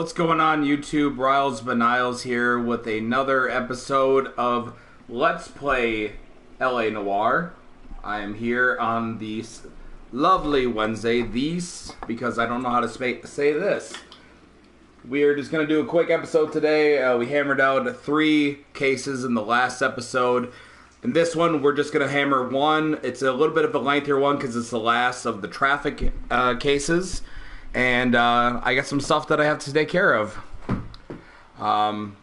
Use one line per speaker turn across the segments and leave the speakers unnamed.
What's going on, YouTube? Riles Beniles here with another episode of Let's Play LA Noire. I am here on this lovely Wednesday, because I don't know how to say this. We're just going to do a quick episode today. We hammered out 3 cases in the last episode. In this one, we're just going to hammer one. It's a little bit of a lengthier one because it's the last of the traffic cases. And I got some stuff that I have to take care of. Melmaid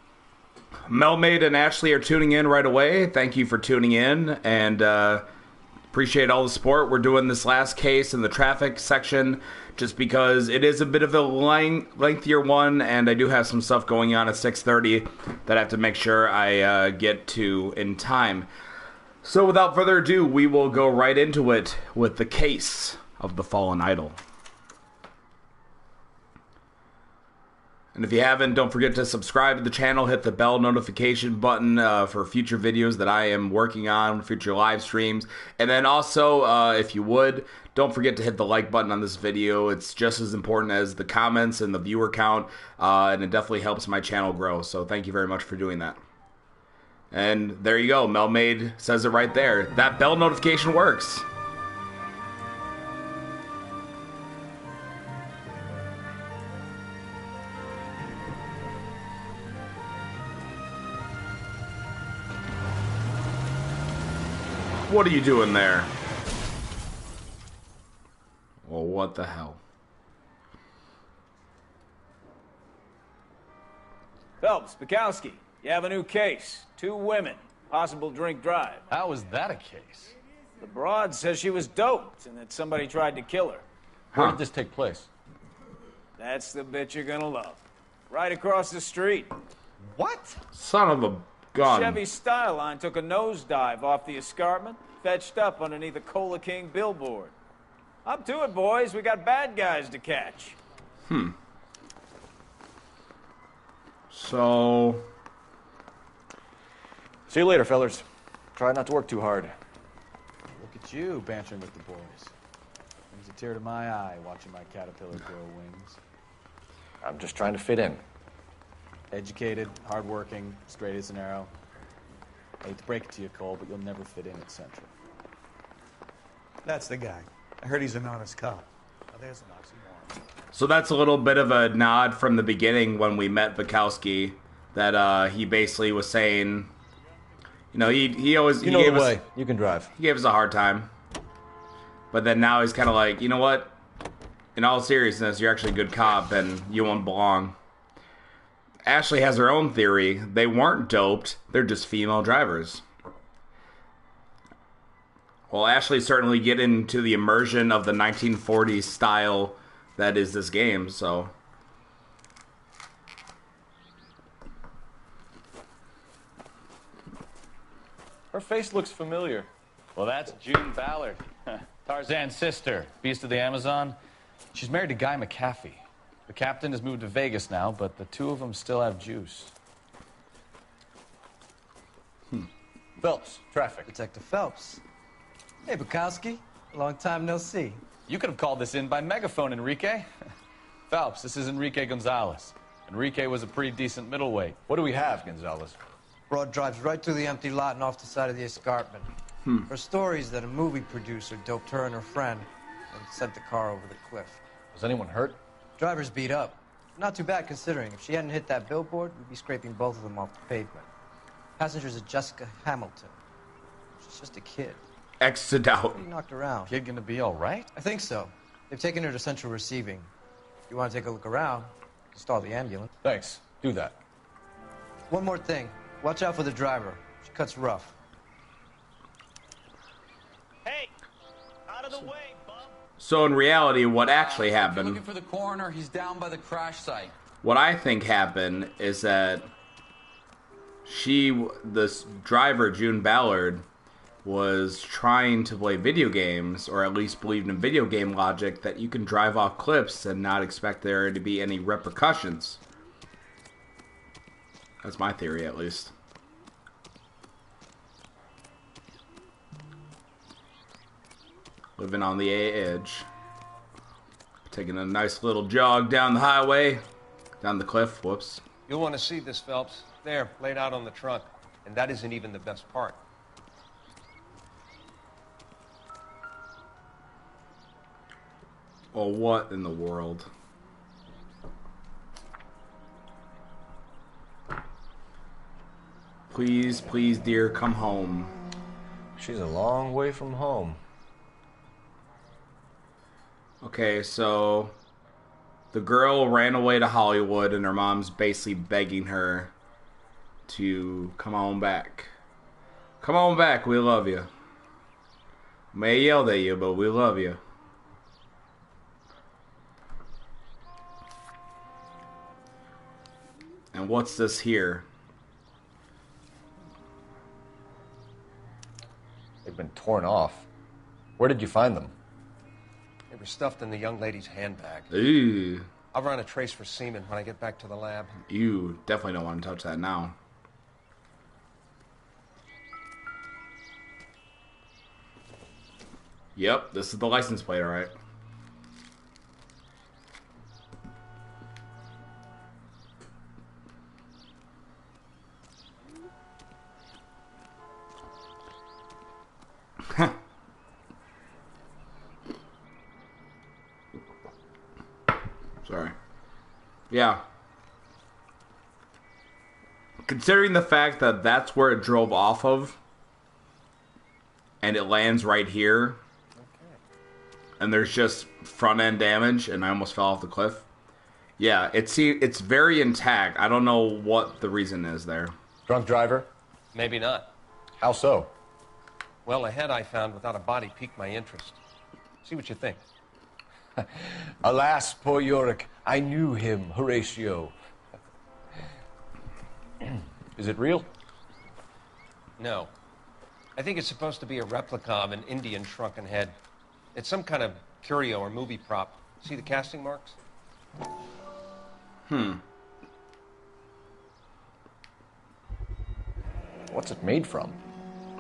and Ashley are tuning in right away. Thank you for tuning in, and appreciate all the support. We're doing this last case in the traffic section just because it is a bit of a lengthier one, and I do have some stuff going on at 6:30 that I have to make sure I get to in time. So without further ado, we will go right into it with the case of the Fallen Idol. And if you haven't, don't forget to subscribe to the channel, hit the bell notification button for future videos that I am working on, future live streams. And then also, if you would, don't forget to hit the like button on this video. It's just as important as the comments and the viewer count, and it definitely helps my channel grow. So thank you very much for doing that. And there you go, Melmaid says it right there. That bell notification works. What are you doing there? Well, what the hell?
Phelps, Bukowski, you have a new case. 2 women, possible drink drive.
How is that a case?
The broad says she was doped and that somebody tried to kill her.
Where did this take place?
That's the bit you're gonna love. Right across the street.
What?
Son of a gun.
Chevy Styline took a nosedive off the escarpment, fetched up underneath a Cola King billboard. Up to it, boys. We got bad guys to catch.
So...
See you later, fellers. Try not to work too hard.
Look at you bantering with the boys. Brings a tear to my eye watching my caterpillar grow wings.
I'm just trying to fit in.
Educated, hardworking, straight as an arrow. I hate to break it to you, Cole, but you'll never fit in at Central.
That's the guy. I heard he's an honest cop. Oh, there's an oxymoron.
So that's a little bit of a nod from the beginning when we met Bukowski, that he basically was saying, you know, he always...
You know the way. You can drive.
He gave us a hard time. But then now he's kind of like, you know what? In all seriousness, you're actually a good cop and you won't belong. Ashley has her own theory. They weren't doped. They're just female drivers. Well, Ashley's certainly getting into the immersion of the 1940s style that is this game, so...
Her face looks familiar.
Well, that's June Ballard, Tarzan's sister, beast of the Amazon.
She's married to Guy McAfee. The captain has moved to Vegas now, but the 2 of them still have juice.
Phelps, traffic.
Detective Phelps. Hey, Bukowski. Long time no see.
You could have called this in by megaphone, Enrique. Phelps, this is Enrique Gonzalez. Enrique was a pretty decent middleweight.
What do we have, Gonzalez?
Broad drives right through the empty lot and off the side of the escarpment. Her story is that a movie producer doped her and her friend and sent the car over the cliff.
Was anyone hurt?
Driver's beat up. Not too bad considering. If she hadn't hit that billboard, we'd be scraping both of them off the pavement. Passenger's a Jessica Hamilton. She's just a kid.
X to doubt.
Pretty knocked around.
Kid gonna be all right?
I think so. They've taken her to Central Receiving. If you want to take a look around, stall the ambulance.
Thanks. Do that.
One more thing. Watch out for the driver. She cuts rough.
Hey, out of the way, bub.
So in reality, what actually happened...
Looking for the coroner. He's down by the crash site.
What I think happened is that this driver, June Ballard, was trying to play video games, or at least believed in video game logic, that you can drive off cliffs and not expect there to be any repercussions. That's my theory, at least. Living on the edge. Taking a nice little jog down the highway. Down the cliff. Whoops.
You'll want to see this, Phelps. There, laid out on the trunk. And that isn't even the best part.
Oh, what in the world? Please, please, dear, come home.
She's a long way from home.
Okay, so the girl ran away to Hollywood and her mom's basically begging her to come on back. Come on back, we love you. May yelled at you, but we love you. And what's this here?
They've been torn off. Where did you find them?
They were stuffed in the young lady's handbag.
Ooh.
I'll run a trace for semen when I get back to the lab.
You definitely don't want to touch that now. Yep, this is the license plate, alright. Sorry. Yeah. Considering the fact that that's where it drove off of, and it lands right here, and there's just front end damage, and I almost fell off the cliff. Yeah, it's very intact. I don't know what the reason is there.
Drunk driver?
Maybe not.
How so?
Well, a head I found without a body piqued my interest. See what you think.
Alas, poor Yorick. I knew him, Horatio. Is it real?
No. I think it's supposed to be a replica of an Indian shrunken head. It's some kind of curio or movie prop. See the casting marks?
What's it made from?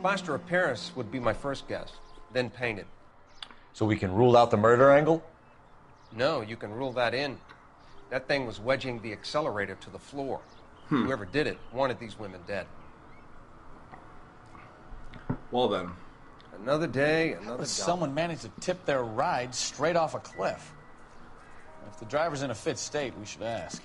Plaster of Paris would be my first guess, then painted.
So we can rule out the murder angle?
No, you can rule that in. That thing was wedging the accelerator to the floor. Whoever did it wanted these women dead.
Well then.
Another day, another dollar.
Someone managed to tip their ride straight off a cliff. If the driver's in a fit state, we should ask.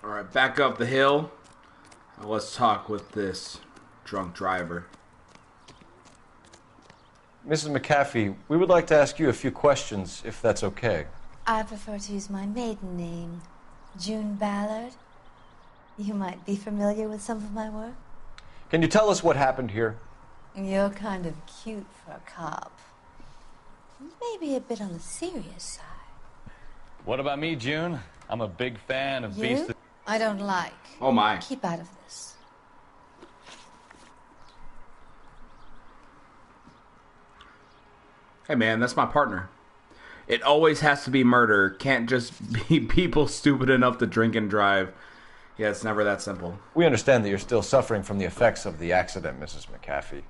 Alright, back up the hill. Now let's talk with this drunk driver.
Mrs. McAfee, we would like to ask you a few questions, if that's okay.
I prefer to use my maiden name, June Ballard. You might be familiar with some of my work.
Can you tell us what happened here?
You're kind of cute for a cop. Maybe a bit on the serious side.
What about me, June? I'm a big fan of Beast.
You? I don't like.
Oh my.
Keep out of this.
Hey man, that's my partner. It always has to be murder. Can't just be people stupid enough to drink and drive. Yeah, it's never that simple.
We understand that you're still suffering from the effects of the accident, Mrs. McAfee.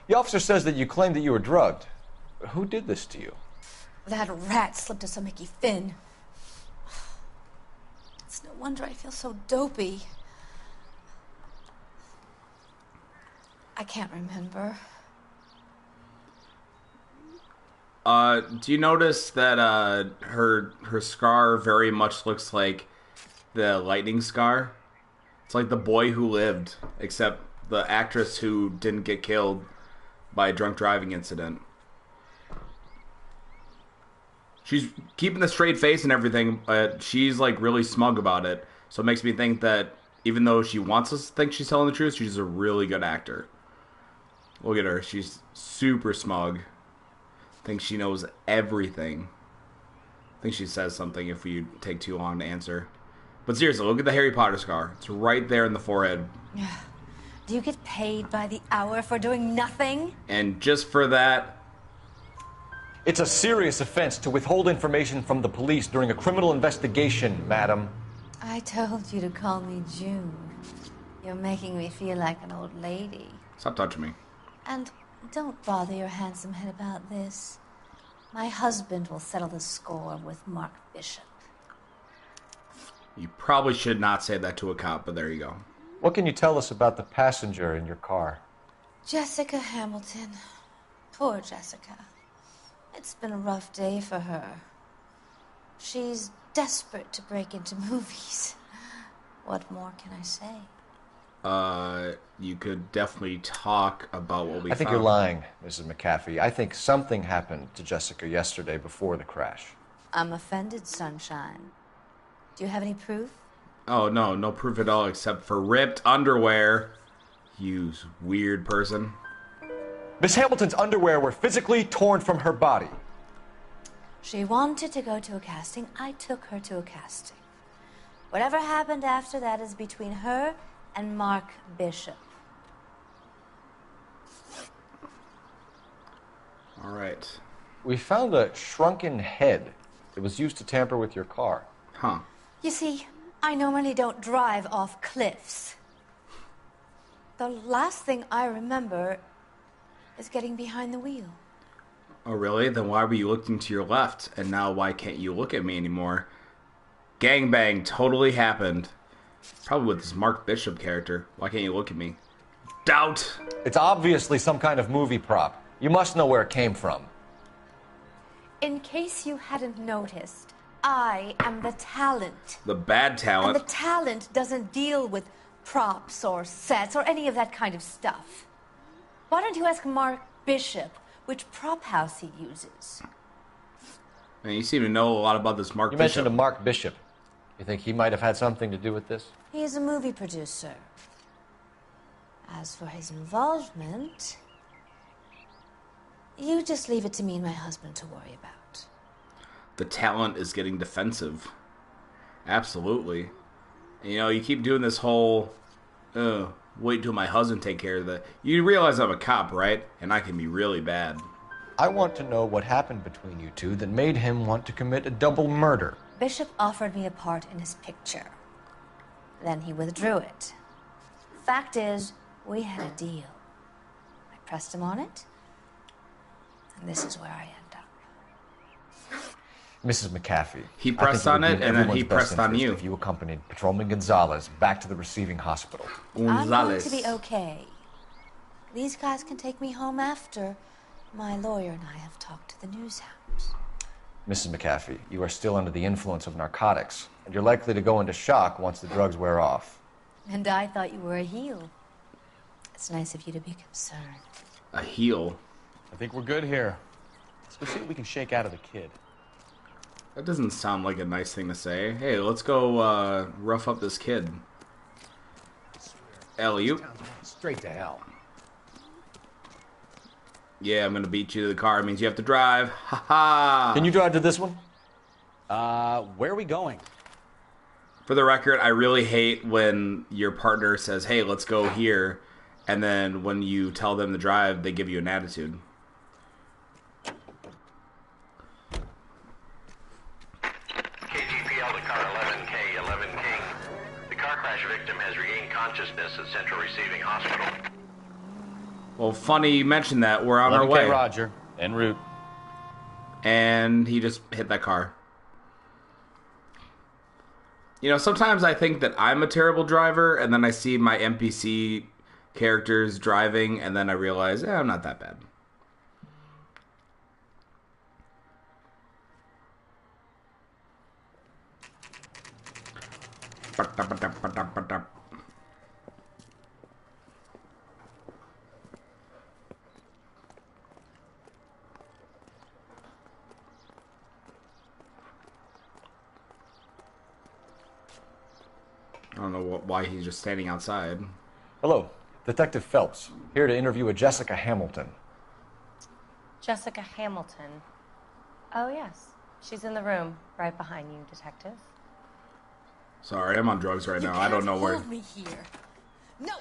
The officer says that you claimed that you were drugged. Who did this to you?
That rat slipped us a Mickey Finn. It's no wonder I feel so dopey. I can't remember.
Do you notice that her scar very much looks like the lightning scar? It's like The Boy Who Lived, except the actress who didn't get killed by a drunk driving incident. She's keeping the straight face and everything, but she's like really smug about it. So it makes me think that even though she wants us to think she's telling the truth, she's a really good actor. Look at her. She's super smug. Thinks she knows everything. I think she says something if we take too long to answer. But seriously, look at the Harry Potter scar. It's right there in the forehead.
Do you get paid by the hour for doing nothing?
And just for that,
It's a serious offense to withhold information from the police during a criminal investigation, madam.
I told you to call me June. You're making me feel like an old lady.
Stop touching me.
And don't bother your handsome head about this. My husband will settle the score with Mark Bishop.
You probably should not say that to a cop, but there you go.
What can you tell us about the passenger in your car?
Jessica Hamilton. Poor Jessica. It's been a rough day for her. She's desperate to break into movies. What more can I say?
You could definitely talk about what we
I think
found.
you're lying, Mrs. McAfee. I think something happened to Jessica yesterday before the crash.
I'm offended, Sunshine. Do you have any proof?
Oh, no proof at all except for ripped underwear. You weird person.
Miss Hamilton's underwear were physically torn from her body.
She wanted to go to a casting. I took her to a casting. Whatever happened after that is between her and Mark Bishop.
All right.
We found a shrunken head that was used to tamper with your car.
Huh.
You see, I normally don't drive off cliffs. The last thing I remember is getting behind the wheel.
Oh, really? Then why were you looking to your left? And now why can't you look at me anymore? Gangbang totally happened. Probably with this Mark Bishop character. Why can't you look at me? Doubt!
It's obviously some kind of movie prop. You must know where it came from.
In case you hadn't noticed, I am the talent.
The bad talent.
And the talent doesn't deal with props or sets or any of that kind of stuff. Why don't you ask Mark Bishop which prop house he uses?
Man, you seem to know a lot about this Mark
You
Bishop.
mentioned a Mark Bishop. You think he might have had something to do with this?
He is a movie producer. As for his involvement, you just leave it to me and my husband to worry about.
The talent is getting defensive. Absolutely. You know, you keep doing this whole, wait till my husband take care of that. You realize I'm a cop, right? And I can be really bad.
I want to know what happened between you two that made him want to commit a double murder.
Bishop offered me a part in his picture. Then he withdrew it. Fact is, we had a deal. I pressed him on it, and this is where I end up.
Mrs. McAfee.
He pressed on it, and then he pressed on you.
If you accompanied Patrolman Gonzalez back to the receiving hospital.
I'm going to be okay. These guys can take me home after my lawyer and I have talked to the news hounds.
Mrs. McAfee, you are still under the influence of narcotics, and you're likely to go into shock once the drugs wear off.
And I thought you were a heel. It's nice of you to be concerned.
A heel?
I think we're good here. Let's go see what we can shake out of the kid.
That doesn't sound like a nice thing to say. Hey, let's go rough up this kid. Alley-oop.
Straight to hell.
Yeah, I'm gonna beat you to the car. It means you have to drive. Ha ha!
Can you drive to this one?
Where are we going?
For the record, I really hate when your partner says, hey, let's go here, and then when you tell them to drive, they give you an attitude.
KGPL to car 11K, 11 King. The car crash victim has regained consciousness at Central Receiving Hospital.
Well, funny you mentioned that. We're on our
11K
way.
Roger, en route.
And he just hit that car. You know, sometimes I think that I'm a terrible driver, and then I see my NPC characters driving, and then I realize, I'm not that bad. I don't know why he's just standing outside.
Hello, Detective Phelps, here to interview a Jessica Hamilton.
Jessica Hamilton. Oh, yes. She's in the room, right behind you, Detective.
Sorry, I'm on drugs right now. I don't know where.
Hold me here. No,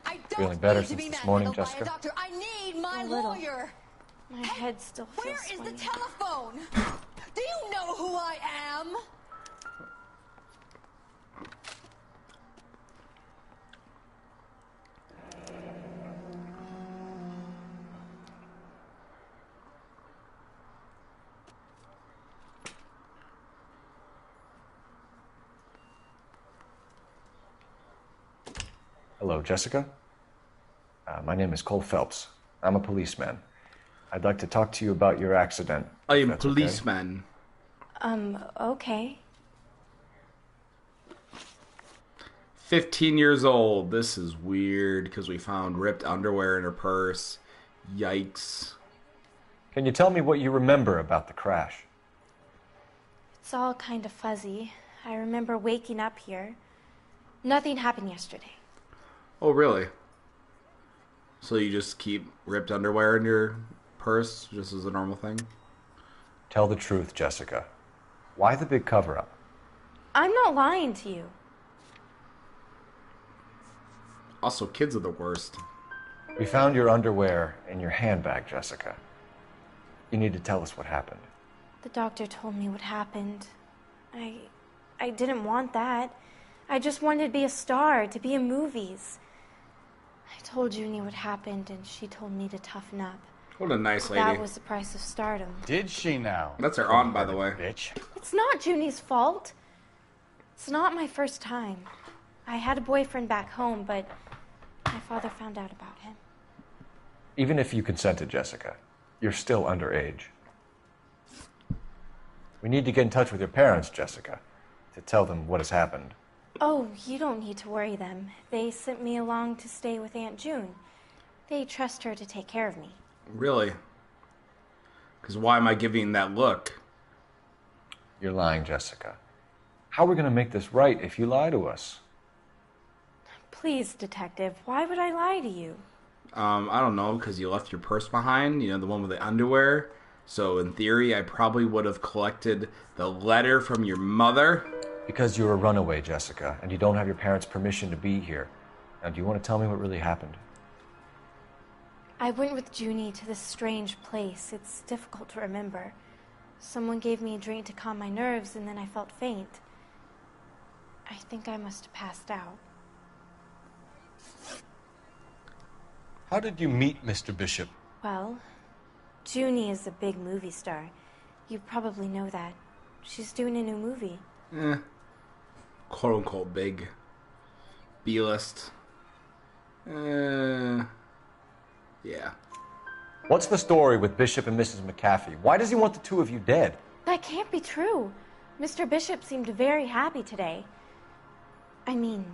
I don't
Feeling better
need to
since
be
this morning,
manhandled by
Jessica?
a doctor. I need my lawyer.
My head still feels
Where is
sweaty.
the telephone? Do you know who I am?
Hello, Jessica. My name is Cole Phelps. I'm a policeman. I'd like to talk to you about your accident.
I am
if that's okay.
policeman.
Okay.
15 years old. This is weird because we found ripped underwear in her purse. Yikes.
Can you tell me what you remember about the crash?
It's all kind of fuzzy. I remember waking up here. Nothing happened yesterday.
Oh, really? So you just keep ripped underwear in your purse just as a normal thing?
Tell the truth, Jessica. Why the big cover-up?
I'm not lying to you.
Also, kids are the worst.
We found your underwear in your handbag, Jessica. You need to tell us what happened.
The doctor told me what happened. I didn't want that. I just wanted to be a star, to be in movies. I told Junie what happened, and she told me to toughen up.
What a nice lady.
That was the price of stardom.
Did she now?
That's her aunt, by the way.
Bitch.
It's not Junie's fault. It's not my first time. I had a boyfriend back home, but my father found out about him.
Even if you consented, Jessica, you're still underage. We need to get in touch with your parents, Jessica, to tell them what has happened.
Oh, you don't need to worry them. They sent me along to stay with Aunt June. They trust her to take care of me.
Really? Because why am I giving that look?
You're lying, Jessica. How are we going to make this right if you lie to us?
Please, detective, why would I lie to you?
I don't know, because you left your purse behind, you know, the one with the underwear. So in theory, I probably would have collected the letter from your mother.
Because you're a runaway, Jessica, and you don't have your parents' permission to be here. Now, do you want to tell me what really happened?
I went with Junie to this strange place. It's difficult to remember. Someone gave me a drink to calm my nerves, and then I felt faint. I think I must have passed out.
How did you meet Mr. Bishop?
Well, Junie is a big movie star. You probably know that. She's doing a new movie.
Quote-unquote big. B-list. Yeah.
What's the story with Bishop and Mrs. McAfee? Why does he want the two of you dead?
That can't be true. Mr. Bishop seemed very happy today. I mean,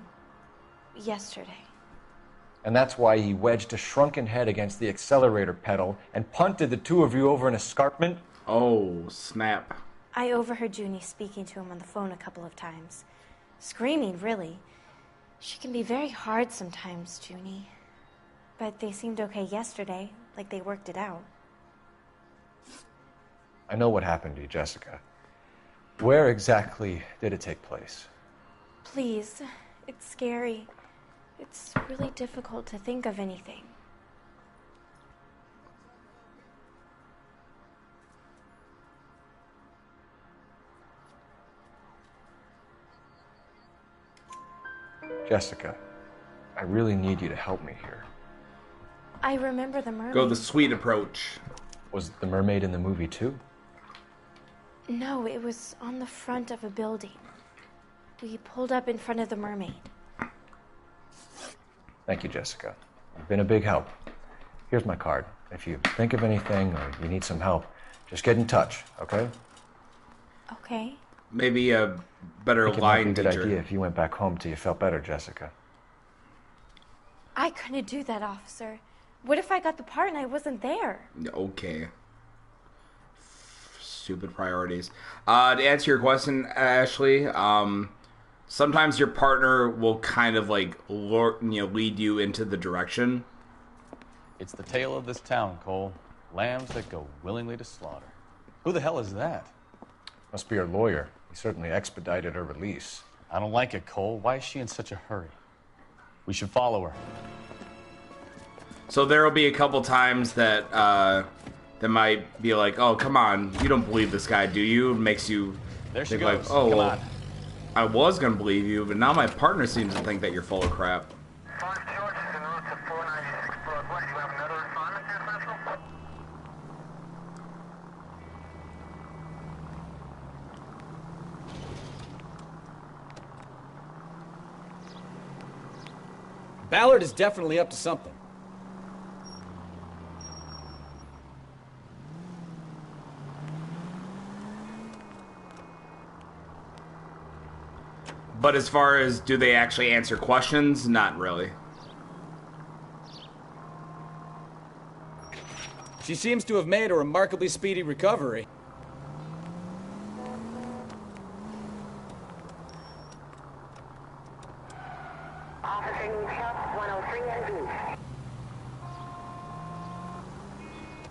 yesterday.
And that's why he wedged a shrunken head against the accelerator pedal and punted the two of you over an escarpment?
Oh, snap.
I overheard Junie speaking to him on the phone a couple of times. Screaming, really. She can be very hard sometimes, Junie. But they seemed okay yesterday, like they worked it out.
I know what happened to you, Jessica. Where exactly did it take place?
Please, it's scary. It's really difficult to think of anything.
Jessica, I really need you to help me here.
I remember the mermaid.
Go the sweet approach.
Was the mermaid in the movie too?
No, it was on the front of a building. We pulled up in front of the mermaid.
Thank you, Jessica. You've been a big help. Here's my card. If you think of anything or you need some help, just get in touch, okay?
Okay.
Maybe a better
I think it might be
line
a good
teacher.
idea if you went back home till you felt better, Jessica.
I couldn't do that, officer. What if I got the part and I wasn't there?
Okay. Stupid priorities. To answer your question, Ashley, sometimes your partner will kind of like lead you into the direction.
It's the tale of this town, Cole. Lambs that go willingly to slaughter. Who the hell is that?
Must be her lawyer. He certainly expedited her release.
I don't like it, Cole. Why is she in such a hurry? We should follow her.
So there will be a couple times that that might be like, oh, come on, you don't believe this guy, do you? It makes you
There she
think
goes.
like, oh,
Come
well,
on.
I was going to believe you, but now my partner seems to think that you're full of crap.
Ballard is definitely up to something.
But as far as do they actually answer questions, not really.
She seems to have made a remarkably speedy recovery.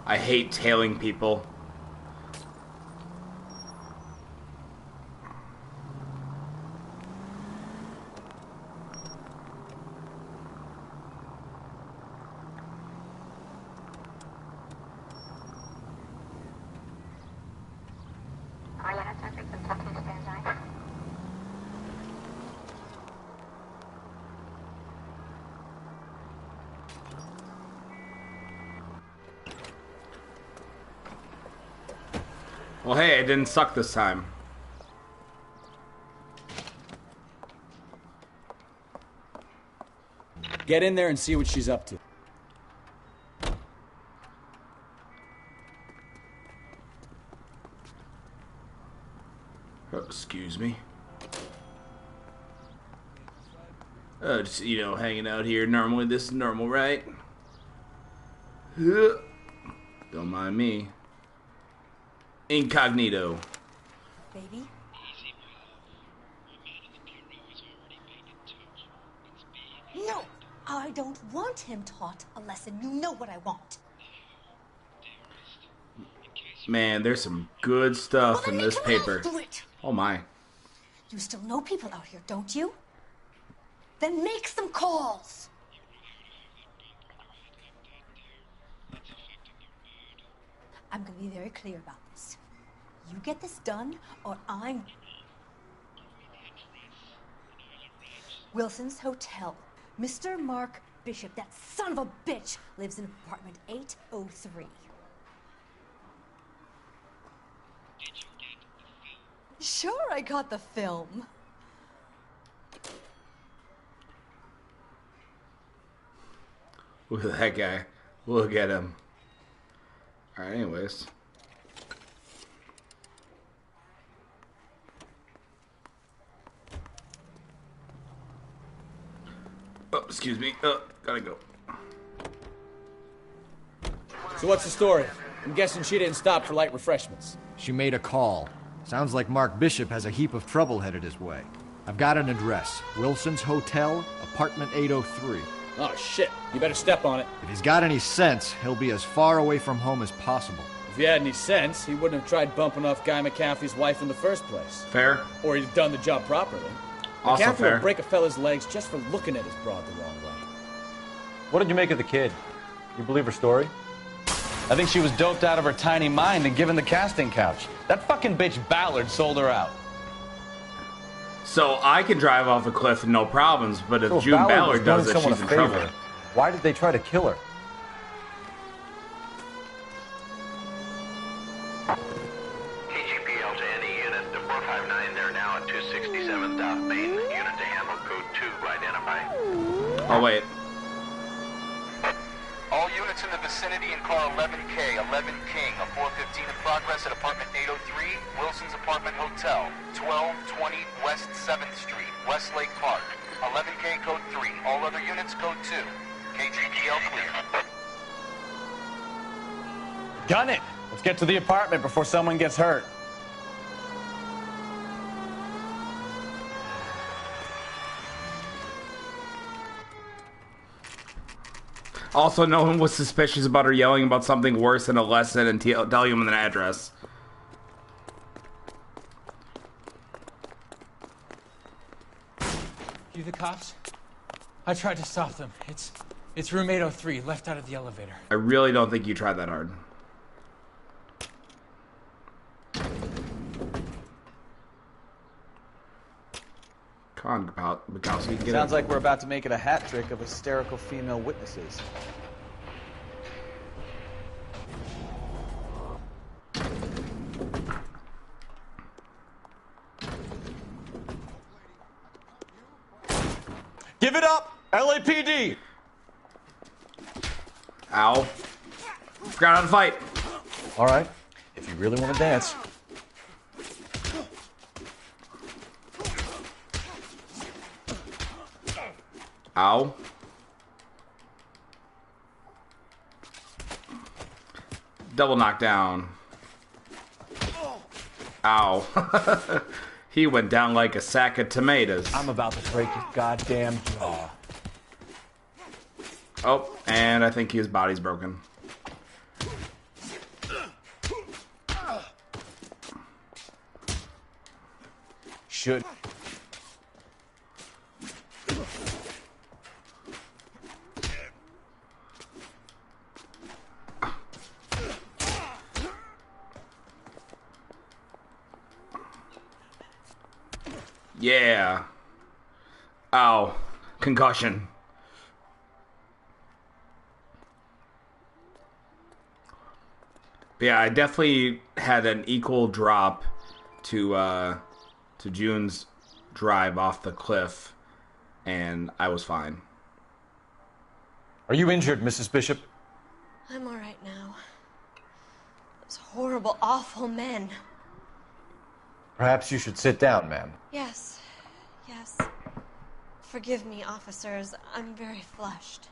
I hate tailing people. Well, hey, I didn't suck this time.
Get in there and see what she's up to.
Oh, excuse me. Just, you know, hanging out here. Normally, this is normal, right? Don't mind me. Incognito.
Baby? No! I don't want him taught a lesson. You know what I want.
Man, there's some good stuff in this paper. Oh my.
You still know people out here, don't you? Then make some calls. I'm going to be very clear about this. You get this done, or I'm... Wilson's Hotel. Mr. Mark Bishop, that son of a bitch, lives in apartment 803. Sure, I got the film.
Look at that guy. Look at him. Alright, anyways. Oh, excuse me. Gotta go.
So what's the story? I'm guessing she didn't stop for light refreshments.
She made a call. Sounds like Mark Bishop has a heap of trouble headed his way. I've got an address. Wilson's Hotel, apartment 803.
Oh, shit. You better step on it.
If he's got any sense, he'll be as far away from home as possible.
If he had any sense, he wouldn't have tried bumping off Guy McAfee's wife in the first place.
Fair.
Or he'd have done the job properly.
Also
McAfee
fair.
will break a fella's legs just for looking at his broad the wrong way.
What did you make of the kid? You believe her story? I think she was doped out of her tiny mind and given the casting couch. That fucking bitch Ballard sold her out.
So I can drive off a cliff no problems, but if
So
June Ballard
was doing
does it,
someone
she's
a
in
favor.
trouble.
Why did they try to kill her?
KGPL to any unit. The 459, they're now at 267 South Main. Unit to handle code 2, identify.
Oh, wait.
All units in the vicinity in car 11K, 11 King, a 415 in progress at apartment 803, Wilson's Apartment Hotel, 1220 West 7th Street, Westlake Park. 11K code 3, all other units code 2. KGPL clear.
Gun it! Let's get to the apartment before someone gets hurt.
Also, no one was suspicious about her yelling about something worse than a lesson and tell you an address.
You the cops? I tried to stop them. It's room 803, left out of the elevator.
I really don't think you tried that hard. Come on, Bukowski, get
Sounds
it.
like we're about to make it a hat trick of hysterical female witnesses.
Give it up! LAPD!
Ow. Forgot how to fight.
All right, if you really want to dance.
Ow. Double knockdown. Ow. He went down like a sack of tomatoes.
I'm about to break his goddamn jaw.
Oh, and I think his body's broken.
Should.
Yeah. Ow. Concussion. But yeah, I definitely had an equal drop to June's drive off the cliff, and I was fine.
Are you injured, Mrs. Bishop?
I'm all right now. Those horrible, awful men.
Perhaps you should sit down, ma'am.
Yes, yes. Forgive me, officers. I'm very flushed.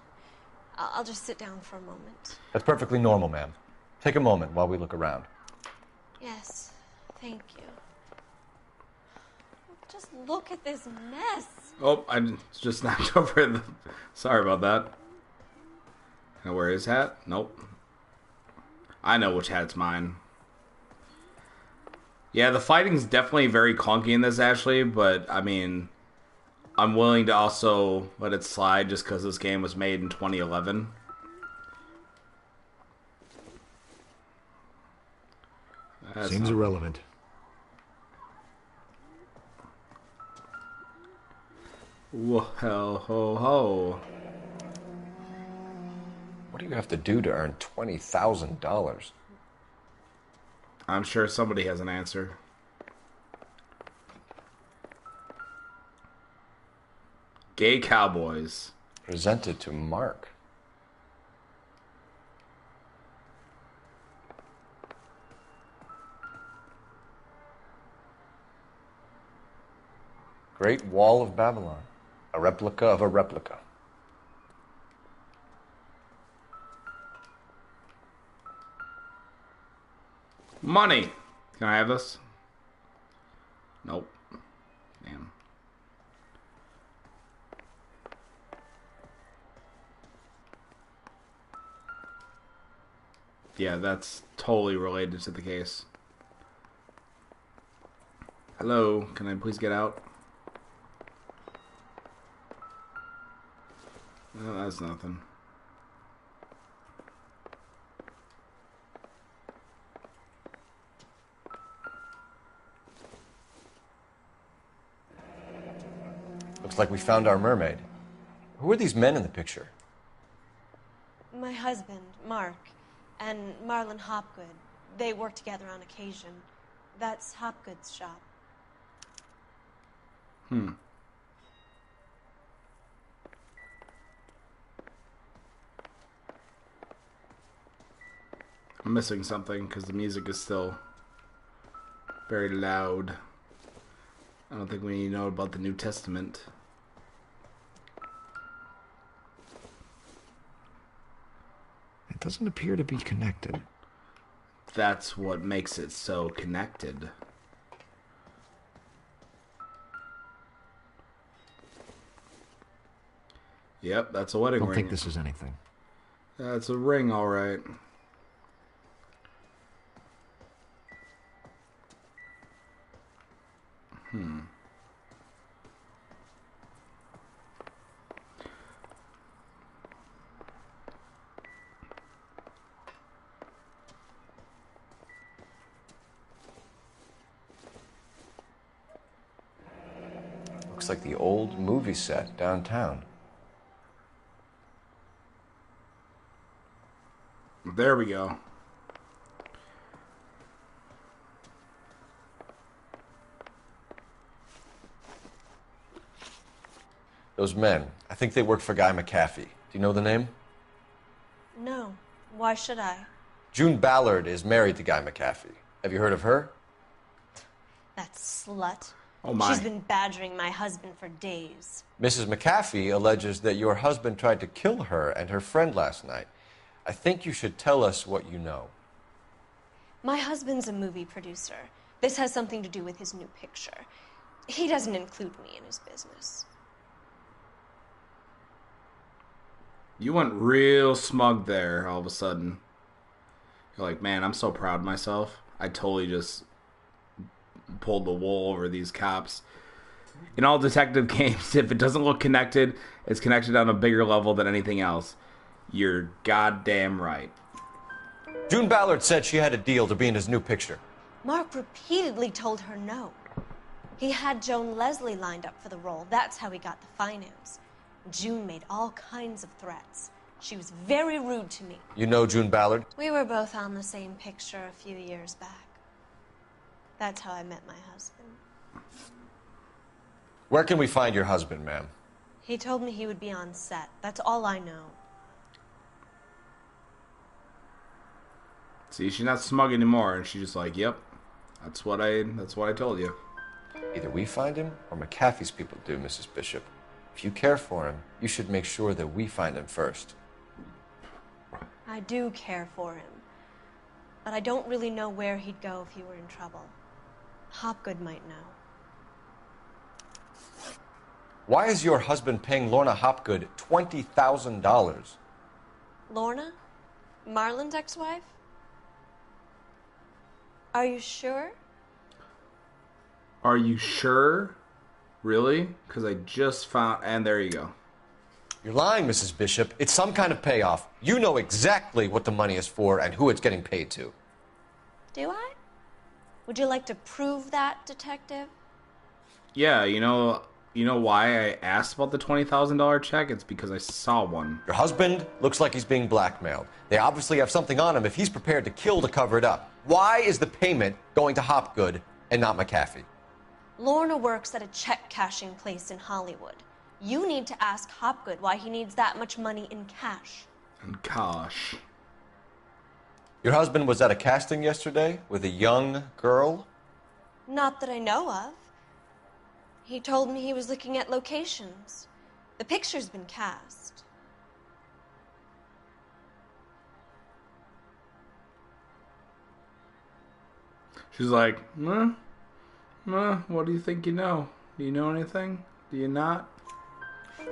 I'll just sit down for a moment.
That's perfectly normal, ma'am. Take a moment while we look around.
Yes, thank you. Just look at this mess.
Oh, I just knocked over the... Sorry about that. Can I wear his hat? Nope. I know which hat's mine. Yeah, the fighting's definitely very clunky in this, Ashley, but, I mean, I'm willing to also let it slide just because this game was made in 2011.
Seems irrelevant.
Whoa, ho, ho.
What do you have to do to earn $20,000?
I'm sure somebody has an answer. Gay Cowboys.
Presented to Mark. Great Wall of Babylon. A replica of a replica.
Money. Can I have this? Nope. Damn. Yeah, that's totally related to the case. Hello, can I please get out? No, that's nothing.
Looks like we found our mermaid. Who are these men in the picture?
My husband, Mark, and Marlon Hopgood. They work together on occasion. That's Hopgood's shop.
Hmm. I'm missing something because the music is still very loud. I don't think we need to know about the New Testament.
It doesn't appear to be connected.
That's what makes it so connected. Yep, that's a wedding ring.
I don't think this is anything.
That's a ring, all right. Hmm.
Looks looks like the old movie set downtown.
There we go.
Those men, I think they work for Guy McAfee. Do you know the name?
No. Why should I?
June Ballard is married to Guy McAfee. Have you heard of her?
That slut.
Oh my.
She's been badgering my husband for days.
Mrs. McAfee alleges that your husband tried to kill her and her friend last night. I think you should tell us what you know.
My husband's a movie producer. This has something to do with his new picture. He doesn't include me in his business.
You went real smug there all of a sudden. You're like, man, I'm so proud of myself. I totally just pulled the wool over these cops. In all detective games, if it doesn't look connected, it's connected on a bigger level than anything else. You're goddamn right.
June Ballard said she had a deal to be in his new picture.
Mark repeatedly told her no. He had Joan Leslie lined up for the role. That's how he got the finance. June made all kinds of threats. She was very rude to me.
You know June Ballard?
We were both on the same picture a few years back. That's how I met my husband.
Where can we find your husband, ma'am?
He told me he would be on set. That's all I know.
See, she's not smug anymore, and she's just like, yep, that's what I told you.
Either we find him or McAfee's people do, Mrs. Bishop. If you care for him, you should make sure that we find him first.
I do care for him. But I don't really know where he'd go if he were in trouble. Hopgood might know.
Why is your husband paying Lorna Hopgood $20,000?
Lorna? Marlon's ex-wife? Are you sure?
Are you sure? Really? Because I just found... And there you go.
You're lying, Mrs. Bishop. It's some kind of payoff. You know exactly what the money is for and who it's getting paid to.
Do I? Would you like to prove that, detective?
Yeah, you know why I asked about the $20,000 check? It's because I saw one.
Your husband looks like he's being blackmailed. They obviously have something on him if he's prepared to kill to cover it up. Why is the payment going to Hopgood and not McAfee?
Lorna works at a check-cashing place in Hollywood. You need to ask Hopgood why he needs that much money in cash.
And cash.
Your husband was at a casting yesterday with a young girl?
Not that I know of. He told me he was looking at locations. The picture's been cast.
She's like, what do you think you know? Do you know anything? Do you not?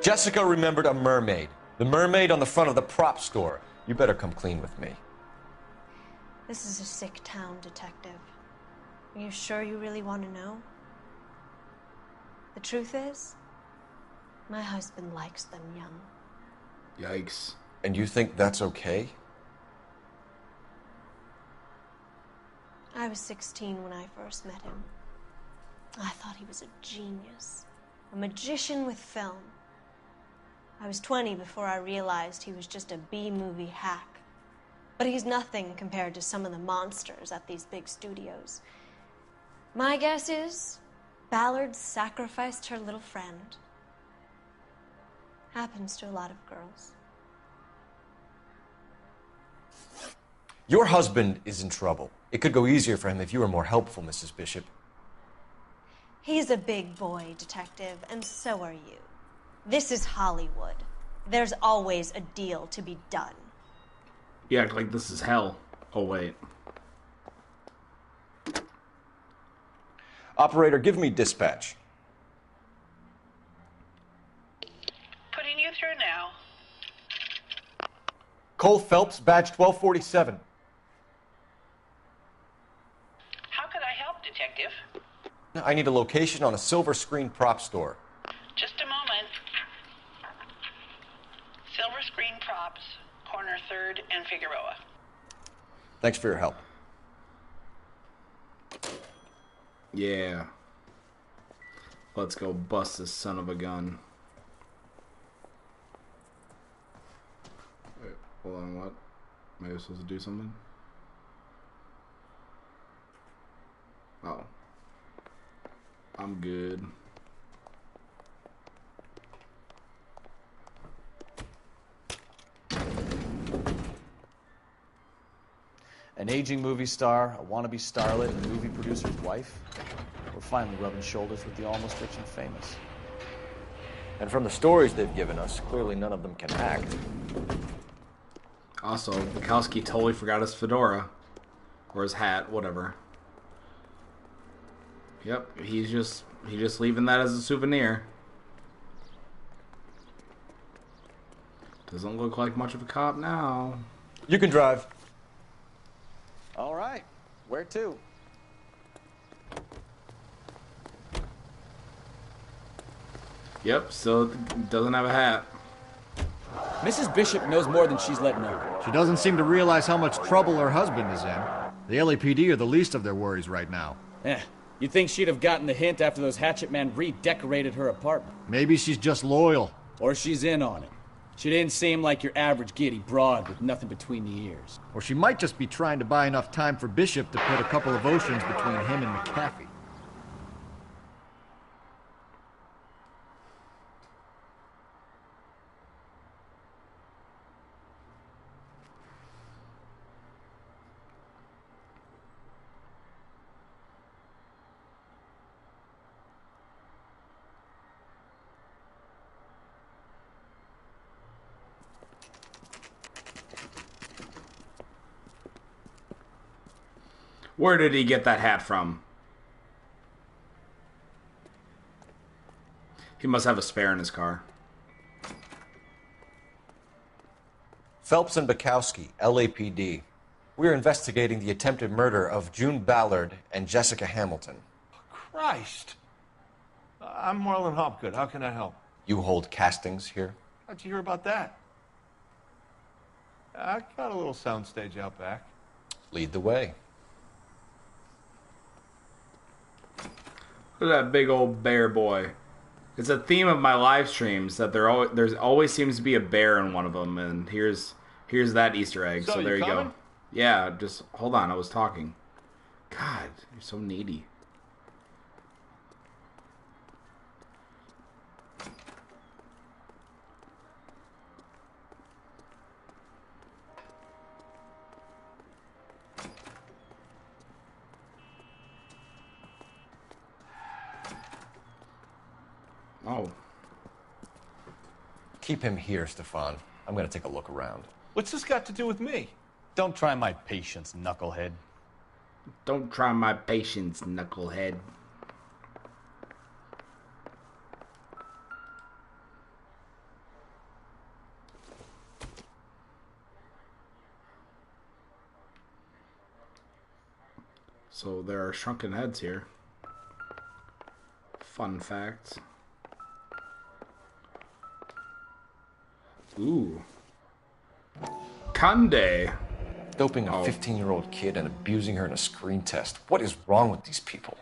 Jessica remembered a mermaid. The mermaid on the front of the prop store. You better come clean with me.
This is a sick town, detective. Are you sure you really want to know? The truth is, my husband likes them young.
Yikes.
And you think that's okay?
I was 16 when I first met him. I thought he was a genius, a magician with film. I was 20 before I realized he was just a B-movie hack. But he's nothing compared to some of the monsters at these big studios. My guess is Ballard sacrificed her little friend. Happens to a lot of girls.
Your husband is in trouble. It could go easier for him if you were more helpful, Mrs. Bishop.
He's a big boy, detective, and so are you. This is Hollywood. There's always a deal to be done.
You act like this is hell. Oh, wait.
Operator, give me dispatch.
Putting you through now.
Cole Phelps, badge 1247.
How could I help, Detective?
I need a location on a silver screen prop store.
Just a moment. Silver Screen Props, corner 3rd and Figueroa.
Thanks for your help.
Yeah. Let's go bust this son of a gun. Wait, hold on, what? Am I supposed to do something? Oh. I'm good.
An aging movie star, a wannabe starlet, and a movie producer's wife. We're finally rubbing shoulders with the almost rich and famous.
And from the stories they've given us, clearly none of them can act.
Also, Bukowski totally forgot his fedora. Or his hat, whatever. Yep, he's just leaving that as a souvenir. Doesn't look like much of a cop now.
You can drive.
All right. Where to?
Yep, still doesn't have a hat.
Mrs. Bishop knows more than she's letting on.
She doesn't seem to realize how much trouble her husband is in. The LAPD are the least of their worries right now.
You'd think she'd have gotten the hint after those hatchet men redecorated her apartment.
Maybe she's just loyal.
Or she's in on it. She didn't seem like your average giddy broad with nothing between the ears.
Or she might just be trying to buy enough time for Bishop to put a couple of oceans between him and McAfee.
Where did he get that hat from? He must have a spare in his car.
Phelps and Bukowski, LAPD. We're investigating the attempted murder of June Ballard and Jessica Hamilton.
Christ. I'm Marlon Hopgood. How can I help?
You hold castings here?
How'd you hear about that? I got a little soundstage out back.
Lead the way.
Look at that big old bear boy. It's a theme of my live streams that there's always seems to be a bear in one of them, and here's that Easter egg. So there you go. Yeah, just hold on. I was talking. God, you're so needy. Oh.
Keep him here, Stefan. I'm going to take a look around.
What's this got to do with me?
Don't try my patience, knucklehead.
Don't try my patience, knucklehead. So there are shrunken heads here. Fun facts. Ooh. Kande.
Doping a 15-year-old kid and abusing her in a screen test. What is wrong with these people?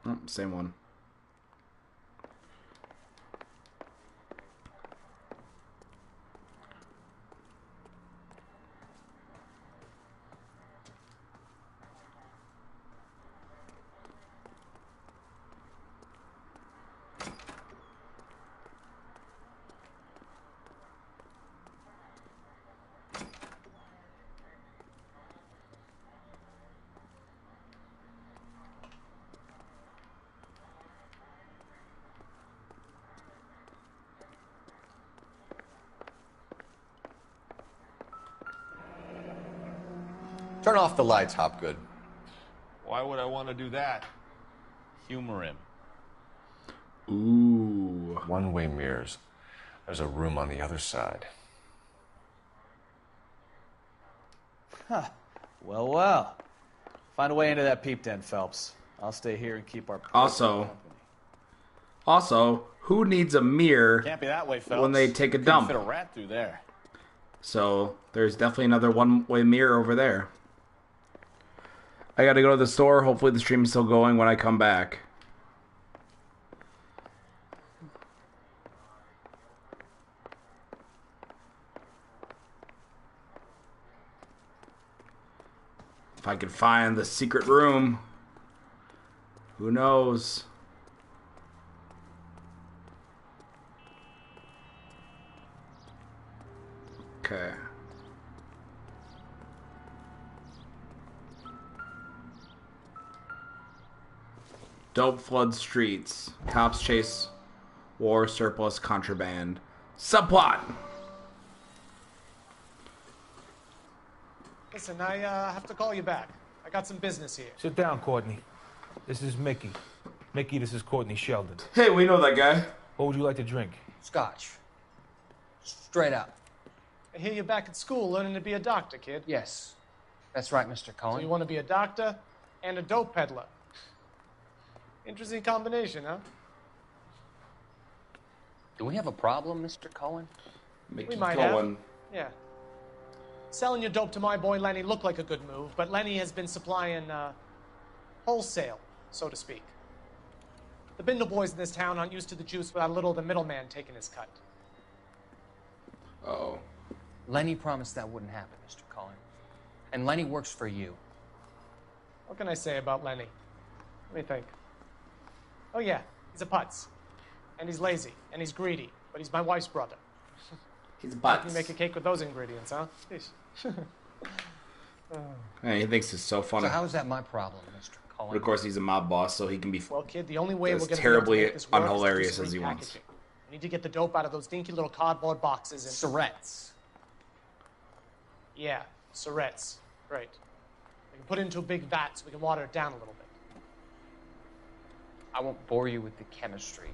Oh, same one.
Turn off the lights, Hopgood.
Why would I want to do that?
Humor him.
Ooh.
One-way mirrors. There's a room on the other side.
Huh. Well, well. Find a way into that peep den, Phelps. I'll stay here and keep our...
Also, who needs a mirror
Can't be that way, Phelps.
when they take a
Couldn't
dump?
fit a rat through there.
So there's definitely another one-way mirror over there. I gotta go to the store. Hopefully the stream's still going when I come back. If I could find the secret room. Who knows? Okay. Dope flood streets. Cops chase war surplus contraband. Subplot!
Listen, I have to call you back. I got some business here.
Sit down, Courtney. This is Mickey. Mickey, this is Courtney Sheldon.
Hey, we know that guy.
What would you like to drink?
Scotch. Straight up.
I hear you're back at school learning to be a doctor, kid.
Yes. That's right, Mr.
So
Cohen.
you want to be a doctor and a dope peddler. Interesting combination, huh?
Do we have a problem, Mr. Cohen?
We might have. Yeah. Selling your dope to my boy Lenny looked like a good move, but Lenny has been supplying wholesale, so to speak. The Bindle boys in this town aren't used to the juice without a little of the middleman taking his cut.
Oh.
Lenny promised that wouldn't happen, Mr. Cohen. And Lenny works for you.
What can I say about Lenny? Let me think. Oh yeah, he's a putz. And he's lazy, and he's greedy, but he's my wife's brother.
He's
How can you make a cake with those ingredients, huh?
And he thinks it's so funny.
So how is that my problem, Mr. Cohen?
But of course, he's a mob boss, so he can be
Well, kid, the only way we're
as
going to
terribly
make this work
unhilarious
is through
as he wants.
packaging. We need to get the dope out of those dinky little cardboard boxes and...
Surrettes.
Yeah, Surrettes. Right. We can put it into a big vat so we can water it down a little bit.
I won't bore you with the chemistry,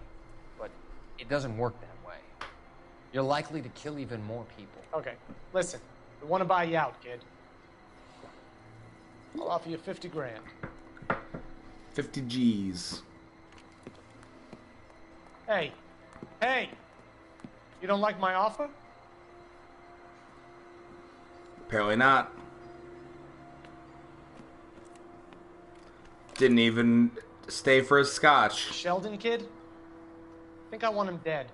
but it doesn't work that way. You're likely to kill even more people.
Okay, listen. We want to buy you out, kid. I'll offer you 50 grand.
50 G's.
Hey. Hey! You don't like my offer?
Apparently not. Didn't even stay for a scotch.
Sheldon, kid? I think I want him dead.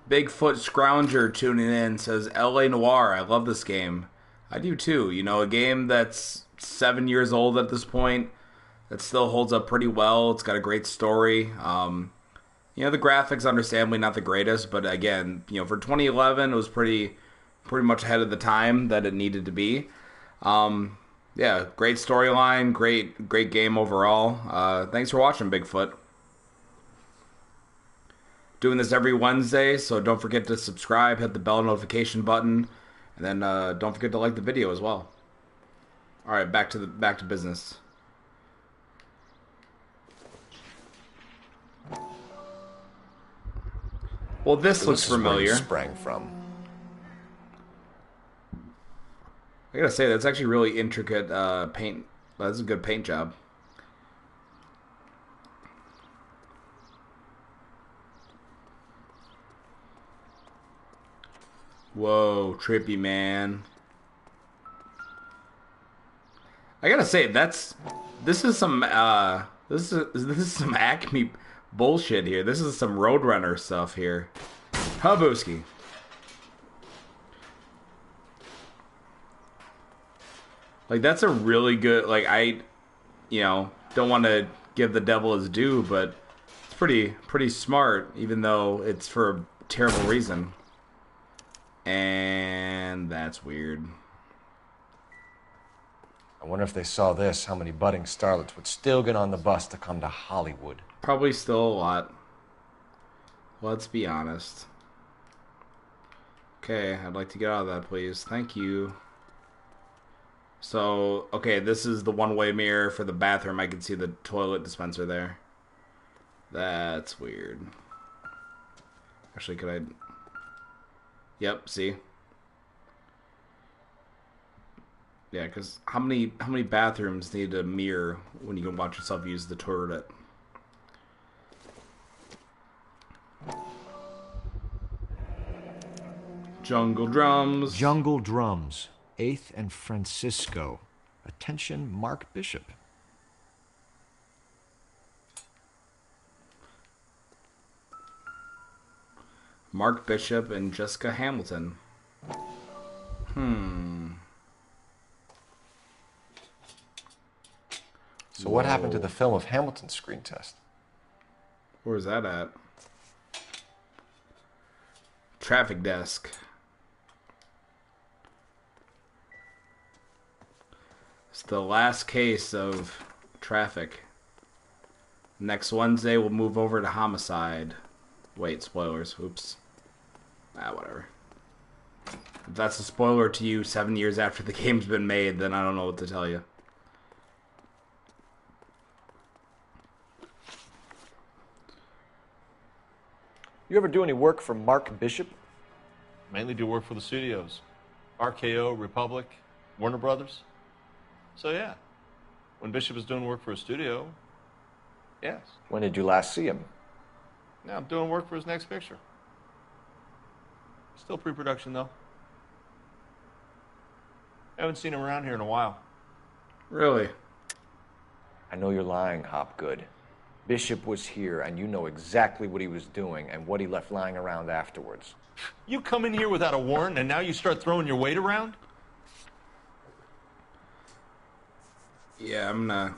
Bigfoot Scrounger tuning in says, LA Noire, I love this game. I do too. You know, a game that's 7 years old at this point that still holds up pretty well. It's got a great story. You know, the graphics understandably not the greatest, but again, you know, for 2011 it was pretty much ahead of the time that it needed to be. Yeah, great storyline, great game overall. Thanks for watching, Bigfoot. Doing this every Wednesday, so don't forget to subscribe, hit the bell notification button, and then don't forget to like the video as well. All right, back to business. Well, this looks familiar.
Sprang from.
I gotta say, that's actually really intricate paint. That's a good paint job. Whoa, trippy, man. I gotta say, this is some Acme bullshit here. This is some Roadrunner stuff here. Habooski. Like, that's a really good, like, you know, don't want to give the devil his due, but it's pretty smart, even though it's for a terrible reason. And that's weird.
I wonder if they saw this, how many budding starlets would still get on the bus to come to Hollywood.
Probably still a lot. Let's be honest. Okay, I'd like to get out of that, please. Thank you. So, okay, this is the one-way mirror for the bathroom. I can see the toilet dispenser there. That's weird. Actually, could I... Yep, see? Yeah, because how many bathrooms need a mirror when you can watch yourself use the toilet? Jungle Drums.
Jungle Drums. 8th and Francisco. Attention, Mark Bishop.
Mark Bishop and Jessica Hamilton.
So what happened to the film of Hamilton's screen test?
Where's that at? Traffic desk. It's the last case of traffic. Next Wednesday, we'll move over to homicide. Wait, spoilers. Oops. Whatever. If that's a spoiler to you 7 years after the game's been made, then I don't know what to tell you.
You ever do any work for Mark Bishop?
Mainly do work for the studios. RKO, Republic, Warner Brothers. So yeah, when Bishop is doing work for a studio, yes.
When did you last see him?
Now I'm doing work for his next picture. Still pre-production though. Haven't seen him around here in a while.
Really?
I know you're lying, Hopgood. Bishop was here, and you know exactly what he was doing and what he left lying around afterwards.
You come in here without a warrant, and now you start throwing your weight around?
Yeah, I'm gonna...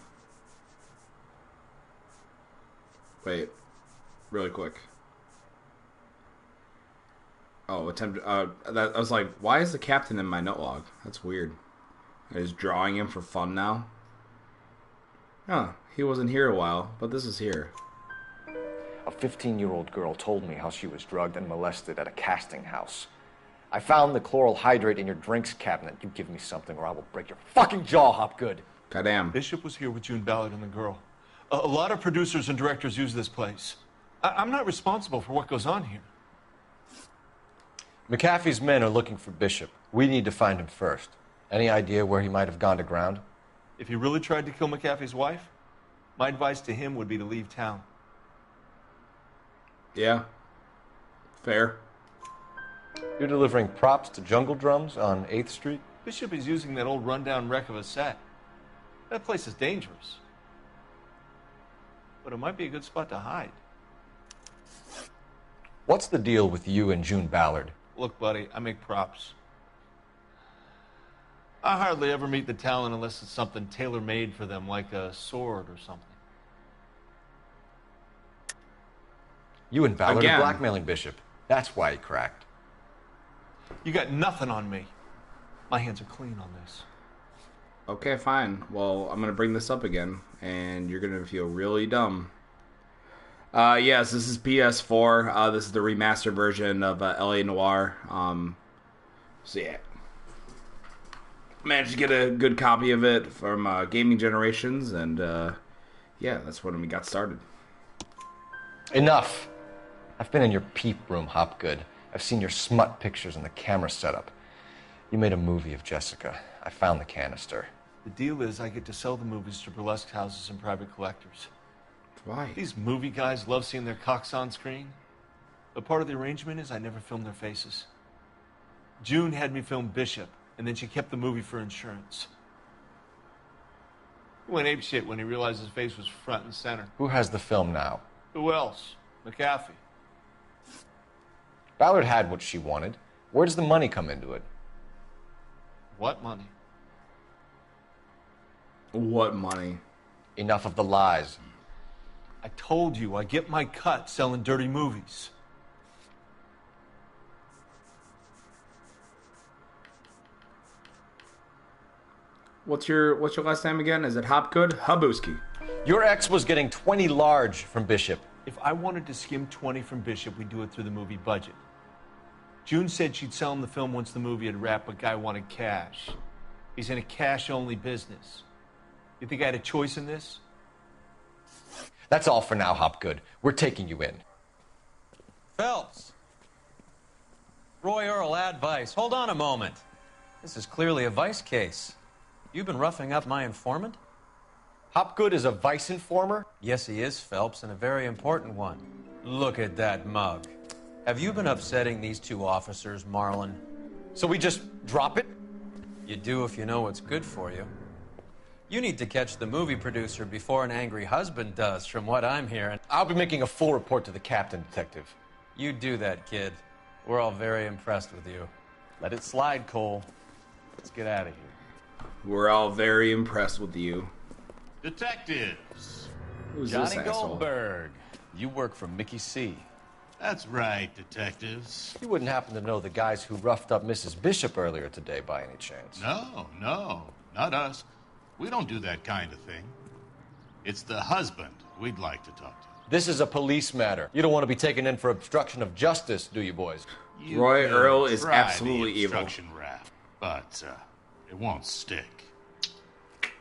Wait. Really quick. Oh, I was like, why is the captain in my note log? That's weird. I was drawing him for fun now. Huh, he wasn't here a while, but this is here.
A 15-year-old girl told me how she was drugged and molested at a casting house. I found the chloral hydrate in your drinks cabinet. You give me something or I will break your fucking jaw, Hopgood.
Goddamn.
Bishop was here with June Ballard and the girl. A lot of producers and directors use this place. I'm not responsible for what goes on here.
McAfee's men are looking for Bishop. We need to find him first. Any idea where he might have gone to ground?
If he really tried to kill McAfee's wife, my advice to him would be to leave town.
Yeah. Fair.
You're delivering props to Jungle Drums on 8th Street?
Bishop is using that old rundown wreck of a set. That place is dangerous. But it might be a good spot to hide.
What's the deal with you and June Ballard?
Look, buddy, I make props. I hardly ever meet the talent unless it's something tailor-made for them, like a sword or something.
You and Ballard
Again.
are blackmailing Bishop. That's why he cracked.
You got nothing on me. My hands are clean on this.
Okay, fine. Well, I'm going to bring this up again, and you're going to feel really dumb. Yes, this is PS4. This is the remastered version of LA Noire. So yeah. Managed to get a good copy of it from Gaming Generations, and yeah, that's when we got started.
Enough. I've been in your peep room, Hopgood. I've seen your smut pictures and the camera setup. You made a movie of Jessica. I found the canister.
The deal is I get to sell the movies to burlesque houses and private collectors.
Why?
These movie guys love seeing their cocks on screen. But part of the arrangement is I never film their faces. June had me film Bishop, and then she kept the movie for insurance. He went apeshit when he realized his face was front and center.
Who has the film now?
Who else? McAfee.
Ballard had what she wanted. Where does the money come into it?
What money?
What money?
Enough of the lies.
I told you, I get my cut selling dirty movies.
What's your last name again? Is it Hopgood? Habuski.
Your ex was getting 20 large from Bishop.
If I wanted to skim 20 from Bishop, we'd do it through the movie budget. June said she'd sell him the film once the movie had wrapped, but Guy wanted cash. He's in a cash-only business. You think I had a choice in this?
That's all for now, Hopgood. We're taking you in.
Phelps. Roy Earl, advice. Hold on a moment. This is clearly a vice case. You've been roughing up my informant?
Hopgood is a vice informer?
Yes, he is, Phelps, and a very important one. Look at that mug. Have you been upsetting these two officers, Marlon?
So we just drop it?
You do if you know what's good for you. You need to catch the movie producer before an angry husband does, from what I'm hearing.
I'll be making a full report to the captain, Detective.
You do that, kid. We're all very impressed with you.
Let it slide, Cole. Let's get out of here.
We're all very impressed with you.
Detectives.
Who's
Johnny
this asshole?
Goldberg. You work for Mickey C.
That's right, detectives.
You wouldn't happen to know the guys who roughed up Mrs. Bishop earlier today by any chance?
No, not us. We don't do that kind of thing. It's the husband we'd like to talk to.
This is a police matter. You don't want to be taken in for obstruction of justice, do you, boys?
Roy Earl is
try
absolutely
the
evil.
obstruction rap, but it won't stick.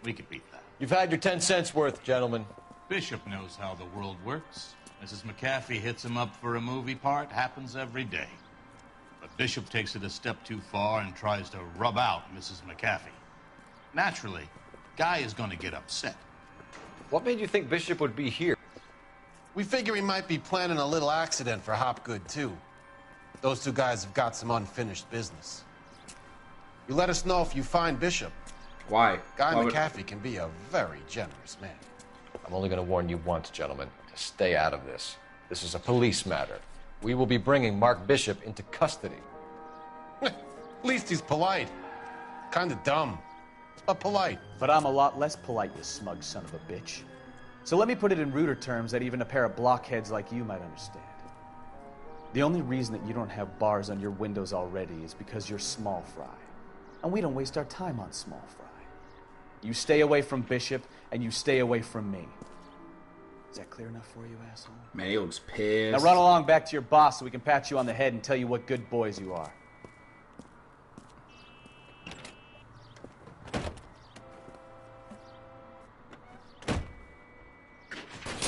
We can beat that.
You've had your 10 cents worth, gentlemen.
Bishop knows how the world works. Mrs. McAfee hits him up for a movie part. Happens every day. But Bishop takes it a step too far and tries to rub out Mrs. McAfee. Naturally, Guy is going to get upset.
What made you think Bishop would be here?
We figure he might be planning a little accident for Hopgood, too. Those two guys have got some unfinished business. You let us know if you find Bishop.
Why?
Guy
Why would-
McAfee can be a very generous man.
I'm only going to warn you once, gentlemen, to stay out of this. This is a police matter. We will be bringing Mark Bishop into custody.
At least he's polite. Kind of dumb, but polite.
But I'm a lot less polite, you smug son of a bitch. So let me put it in ruder terms that even a pair of blockheads like you might understand. The only reason that you don't have bars on your windows already is because you're small fry. And we don't waste our time on small fry. You stay away from Bishop, and you stay away from me. Is that clear enough for you, asshole?
Man, he looks pissed.
Now run along back to your boss so we can pat you on the head and tell you what good boys you are.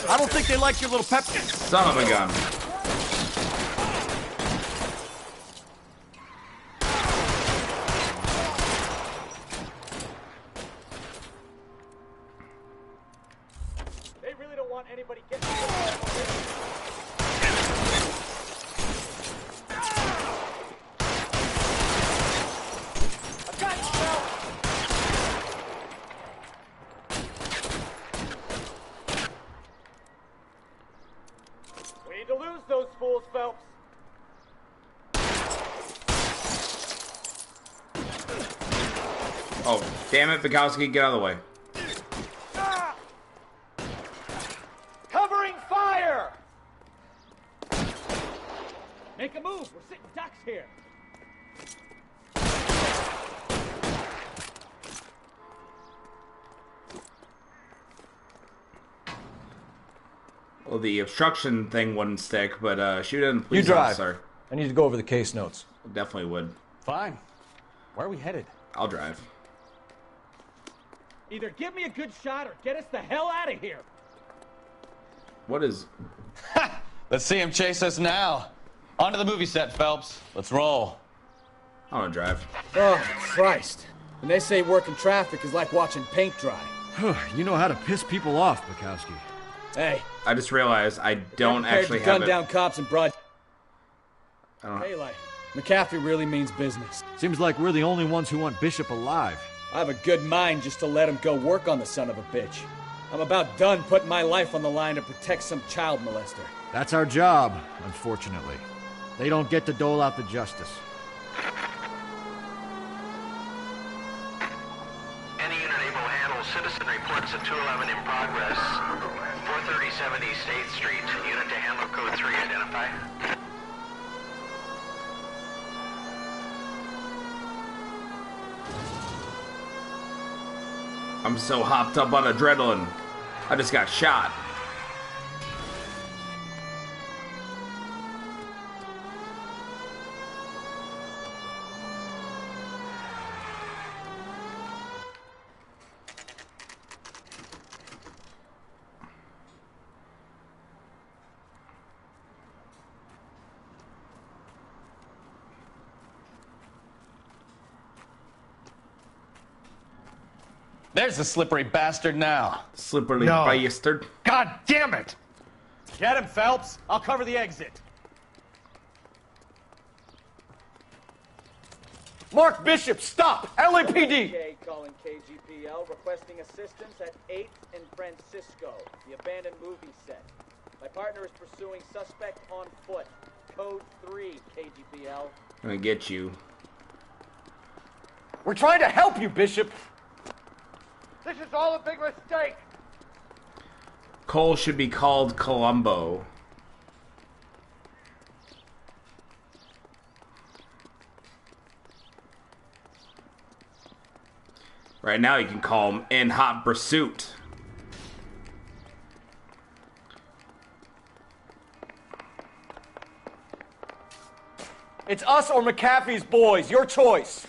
I don't think they like your little pep.
Son of a gun.
They really don't want anybody getting I've got you, Phil. We need to lose those fools, Phelps.
Oh, damn it, Bukowski, get out of the way.
Covering fire! Make a move. We're sitting ducks here.
Well, the obstruction thing wouldn't stick, but shoot in, please,
You drive.
officer.
I need to go over the case notes.
Definitely would.
Fine. Where are we headed?
I'll drive.
Either give me a good shot or get us the hell out of here.
What is...
Let's see him chase us now. On to the movie set, Phelps. Let's roll.
I want to drive.
Oh, Christ. When they say working traffic is like watching paint dry.
You know how to piss people off, Bukowski.
Hey.
I just realized I don't
prepared
actually
to
have
gun
it.
down cops in broad
I don't
daylight. McAfee really means business.
Seems like we're the only ones who want Bishop alive.
I have a good mind just to let him go work on the son of a bitch. I'm about done putting my life on the line to protect some child molester.
That's our job, unfortunately. They don't get to dole out the justice.
Any unit able to handle citizen reports at 211 in progress. 430 East 8th Street. Unit to handle code 3. Identify.
I'm so hopped up on adrenaline. I just got shot.
There's the slippery bastard now.
Slippery bastard.
God damn it!
Get him, Phelps. I'll cover the exit.
Mark Bishop, stop! LAPD!
Okay, calling KGPL, requesting assistance at 8th and Francisco, the abandoned movie set. My partner is pursuing suspect on foot. Code 3, KGPL.
I'm gonna get you.
We're trying to help you, Bishop!
This is all a big mistake!
Cole should be called Columbo. Right now you can call him In Hot Pursuit.
It's us or McAfee's boys. Your choice.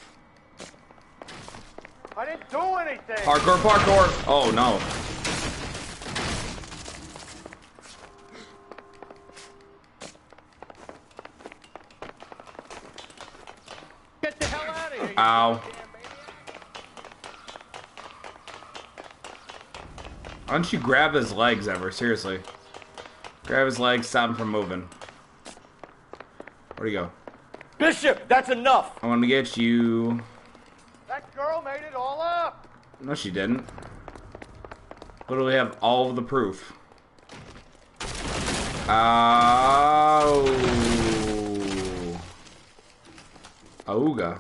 I didn't do anything!
Parkour, parkour! Oh no.
Get the hell out of here!
Ow. Why don't you grab his legs ever? Seriously. Grab his legs, stop him from moving. Where'd he go?
Bishop, that's enough!
I want to get you.
That girl made it all up!
No, she didn't. Literally have all of the proof. Oh. Auga.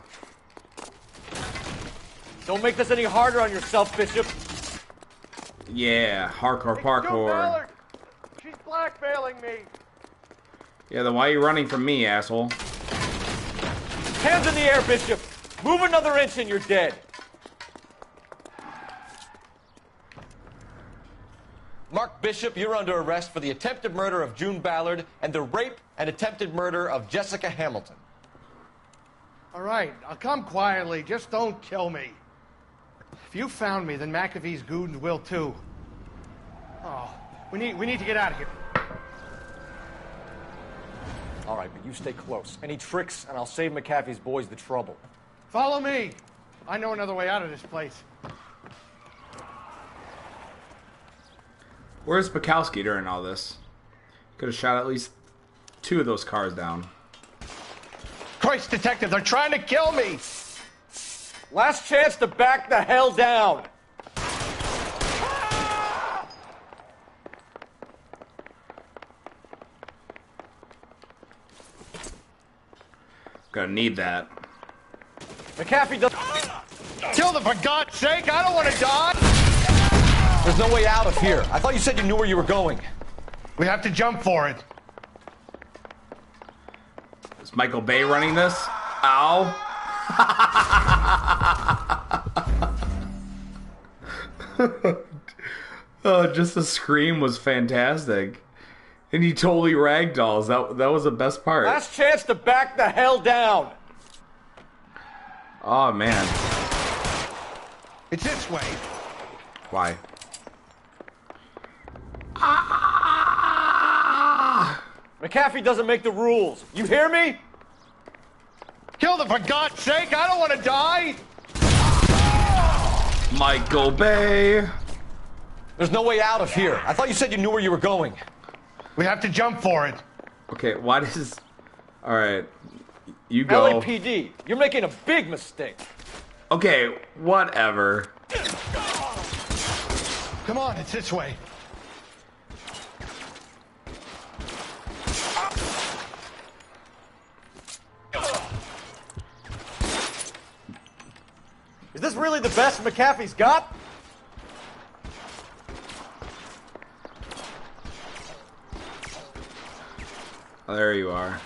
Don't make this any harder on yourself, Bishop.
Yeah, hardcore parkour.
She's blackmailing me!
Yeah, then why are you running from me, asshole?
Hands in the air, Bishop! Move another inch and you're dead. Mark Bishop, you're under arrest for the attempted murder of June Ballard and the rape and attempted murder of Jessica Hamilton.
All right, I'll come quietly. Just don't kill me. If you found me, then McAfee's goons will too. Oh, we need to get out of here.
All right, but you stay close. Any tricks, and I'll save McAfee's boys the trouble.
Follow me. I know another way out of this place.
Where's Bukowski during all this? Could have shot at least 2 of those cars down.
Christ, detective, they're trying to kill me!
Last chance to back the hell down!
Gonna need that.
McAfee does.
Kill them, for God's sake! I don't want to die!
There's no way out of here. I thought you said you knew where you were going.
We have to jump for it.
Is Michael Bay running this? Ow. Oh, just the scream was fantastic. And he totally ragdolls. That was the best part.
Last chance to back the hell down.
Oh, man.
It's this way.
Why?
McAfee doesn't make the rules. You hear me?
Kill them, for God's sake! I don't want to die!
Michael Bay.
There's no way out of here. I thought you said you knew where you were going.
We have to jump for it.
Okay, why does... Alright. You go.
LAPD, you're making a big mistake.
Okay, whatever.
Come on, it's this way.
Is this really the best McAfee's got?
Oh, there you are.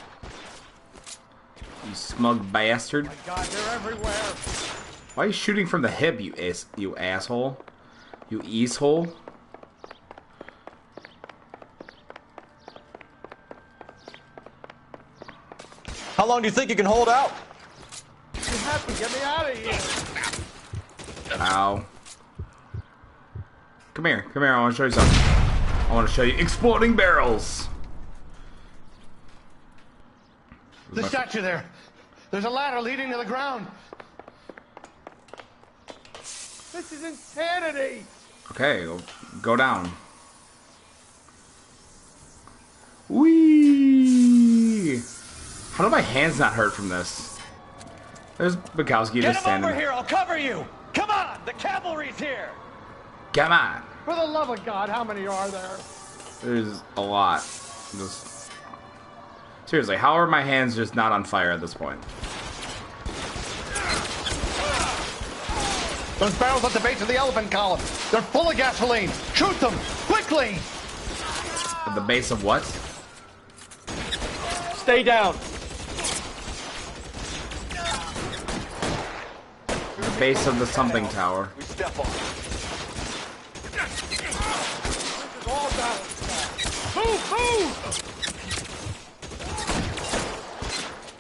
You smug bastard.
My God, they're everywhere.
Why are you shooting from the hip, you asshole? You easehole?
How long do you think you can hold out?
You have to get me out of here.
Ow. Come here, I want to show you something. I want to show you exploding barrels.
The statue there. There's a ladder leading to the ground. This is insanity.
Okay, go down. Whee! How do my hands not hurt from this? There's Bukowski
Get
just
him
standing
over
there.
here, I'll cover you! Come on, the cavalry's here!
Come on.
For the love of God, how many are there?
There's a lot. Just... Seriously, how are my hands just not on fire at this point?
Those barrels at the base of the elephant column. They're full of gasoline. Shoot them, quickly!
At the base of what?
Stay down.
The base of the something tower.
We step on. All down. Move, move!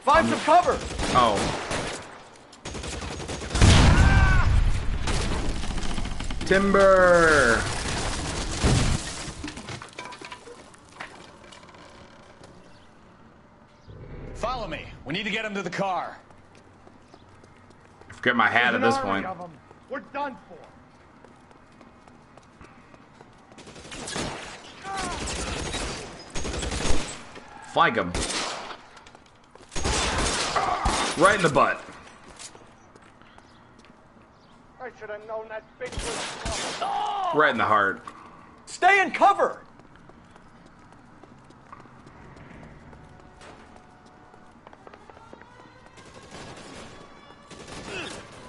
Find some cover.
Oh. Timber!
Follow me. We need to get him to the car.
Forget my hat at this
There's an army
point.
of 'em. We're done for.
Flank him. Right in the butt.
I should have known that bitch was...
Right in the heart.
Stay in cover!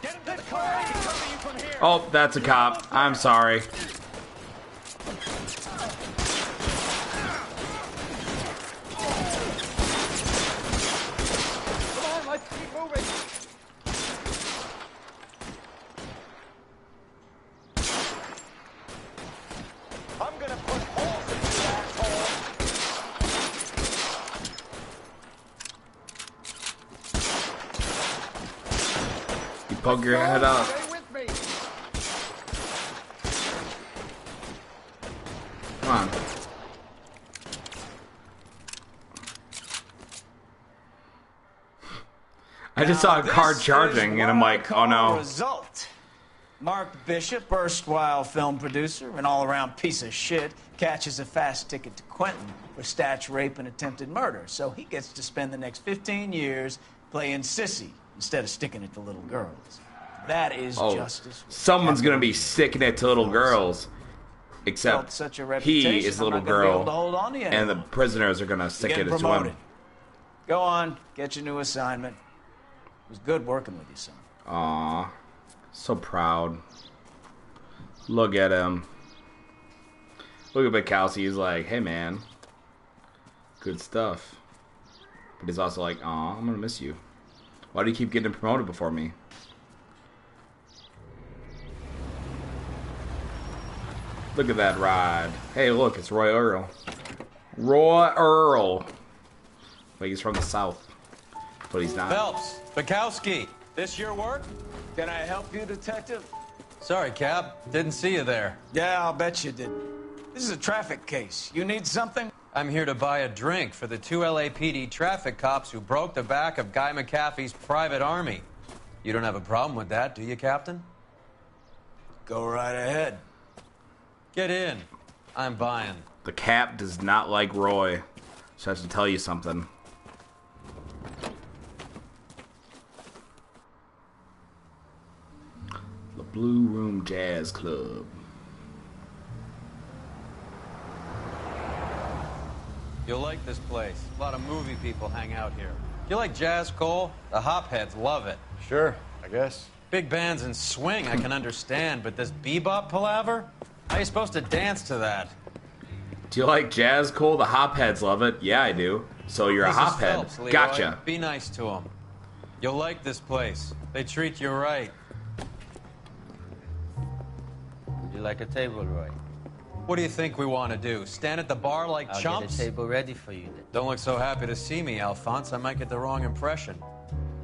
Get him to the car. I can cover you from here.
Oh, that's a cop. I'm sorry.
Come on, let's keep moving.
I'm gonna put holes in you, asshole.
You poke your head up.
Stay with me.
Come on. I just saw a car charging, and I'm like, oh no.
Result. Mark Bishop, erstwhile film producer and all-around piece of shit, catches a fast ticket to Quentin for statch rape and attempted murder. So he gets to spend the next 15 years playing sissy instead of sticking it to little girls. That is
Oh,
justice.
someone's gonna be sticking it to little girls. Except
Such a
he
reputation,
is a
I'm
little
not gonna be able
girl,
to hold on to you
and the
anymore.
prisoners are gonna stick
You're
it
getting
to
promoted.
him.
Go on, get your new assignment. It was good working with you, son.
Aw, so proud. Look at him. Look at Bukowski. He's like, hey man, good stuff. But he's also like, aw, I'm gonna miss you. Why do you keep getting promoted before me? Look at that ride. Hey, look, it's Roy Earl. Roy Earl. Wait, he's from the South. But he's not.
Phelps, Bukowski,
This your work? Can I help you, detective?
sorry, Cap. Didn't see you there.
Yeah, I'll bet you didn't. This is a traffic case. You need something?
I'm here to buy a drink for the 2 LAPD traffic cops who broke the back of Guy McAfee's private army. You don't have a problem with that, do you, Captain?
Go right ahead.
Get in. I'm buying.
The Cap does not like Roy. So I have to tell you something. The Blue Room Jazz Club.
You'll like this place. A lot of movie people hang out here. You like jazz, Cole? The hopheads love it.
Sure, I guess.
Big bands and swing I can understand, but this bebop palaver? How are you supposed to dance to that?
Do you like jazz, Cole? The hopheads love it. Yeah, I do. So you're a
This is
hophead.
Phelps, Leroy.
Gotcha.
Be nice to them. You'll like this place. They treat you right.
Would you like a table, Roy?
What do you think we want to do? Stand at the bar like
I'll
chumps?
get a table ready for you then.
Don't look so happy to see me, Alphonse. I might get the wrong impression.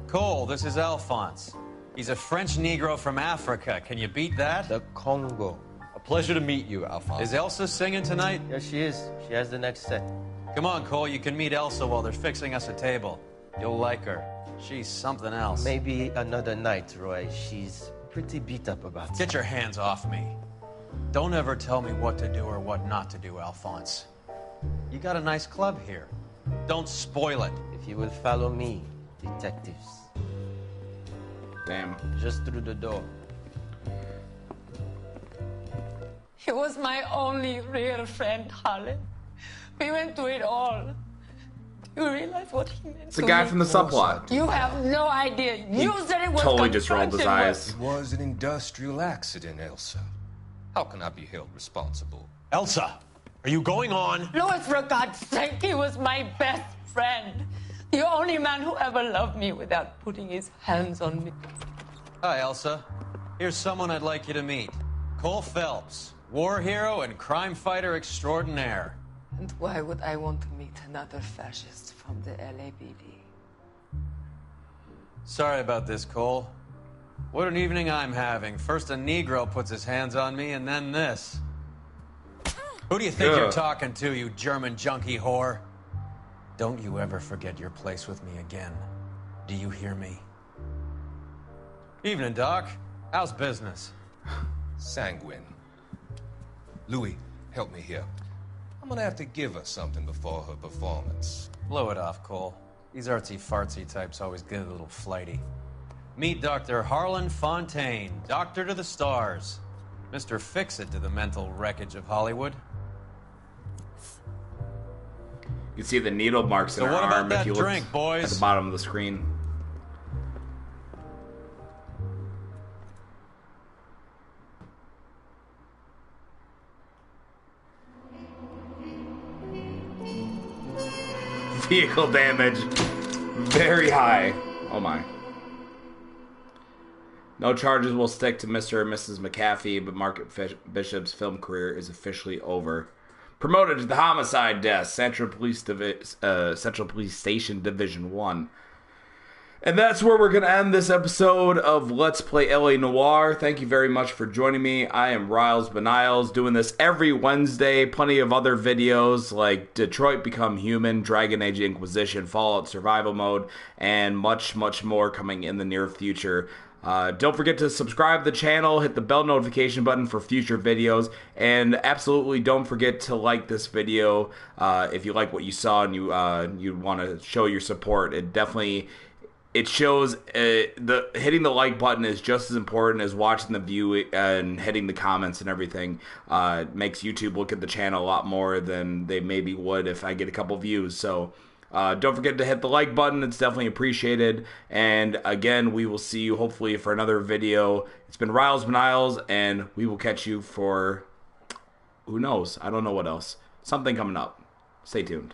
Cole, this is Alphonse. He's a French Negro from Africa. Can you beat that?
The Congo.
A pleasure to meet you, Alphonse. Is Elsa singing tonight?
Yes, she is. She has the next set.
Come on, Cole. You can meet Elsa while they're fixing us a table. You'll like her. She's something else.
Maybe another night, Roy. She's pretty beat up about it.
Get your hands off me. Don't ever tell me what to do or what not to do, Alphonse. You got a nice club here. Don't spoil it.
If you will follow me, detectives.
Damn.
Just through the door.
He was my only real friend, Harlan. We went through it all. Do you realize what he meant
It's the guy from the subplot.
You have no idea. You said it was
Totally just rolled his eyes.
It was an industrial accident, Elsa. How can I be held responsible?
Elsa, are you going on?
Louis, for God's sake, he was my best friend. The only man who ever loved me without putting his hands on me.
Hi, Elsa. Here's someone I'd like you to meet. Cole Phelps, war hero and crime fighter extraordinaire.
And why would I want to meet another fascist from the LAPD?
Sorry about this, Cole. What an evening I'm having. First a Negro puts his hands on me, and then this. Who do you think you're talking to, you German junkie whore? Don't you ever forget your place with me again. Do you hear me? Evening, Doc. How's business?
Sanguine. Louis, help me here. I'm gonna have to give her something before her performance.
Blow it off, Cole. These artsy-fartsy types always get a little flighty. Meet Dr. Harlan Fontaine, doctor to the stars. Mr. Fix-It to the mental wreckage of Hollywood.
You can see the needle marks in her arm if you look at the bottom of the screen. Vehicle damage very high. Oh my. No charges will stick to Mr. and Mrs. McAfee, but Mark Bishop's film career is officially over. Promoted to the homicide desk, Central Police Station Division 1. And that's where we're going to end this episode of Let's Play LA Noire. Thank you very much for joining me. I am Riles Beniles, doing this every Wednesday. Plenty of other videos like Detroit Become Human, Dragon Age Inquisition, Fallout Survival Mode, and much, much more coming in the near future. Don't forget to subscribe to the channel, hit the bell notification button for future videos, and absolutely don't forget to like this video if you like what you saw and you want to show your support. It shows hitting the like button is just as important as watching the view and hitting the comments and everything. It makes YouTube look at the channel a lot more than they maybe would if I get a couple views. So don't forget to hit the like button. It's definitely appreciated. And again, we will see you hopefully for another video. It's been Riles Beniles, and we will catch you for, who knows? I don't know what else. Something coming up. Stay tuned.